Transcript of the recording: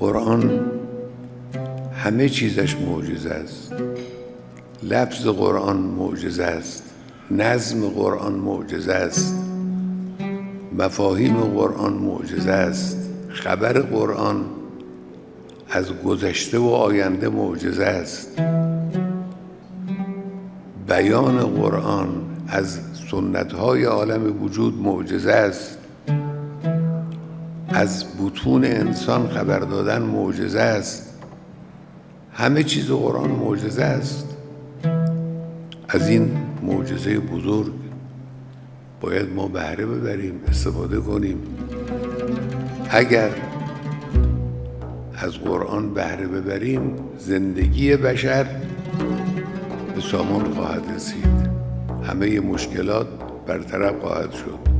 قرآن همه چیزش معجزه است. لفظ قرآن معجزه است، نظم قرآن معجزه است، مفاهیم قرآن معجزه است، خبر قرآن از گذشته و آینده معجزه است، بیان قرآن از سنت‌های عالم وجود معجزه است، از بطون انسان خبر دادن معجزه است. همه چیز قرآن معجزه است. از این معجزه بزرگ باید ما بهره ببریم، استفاده کنیم. اگر از قرآن بهره ببریم، زندگی بشر به سامان خواهد رسید، همه مشکلات برطرف خواهد شد.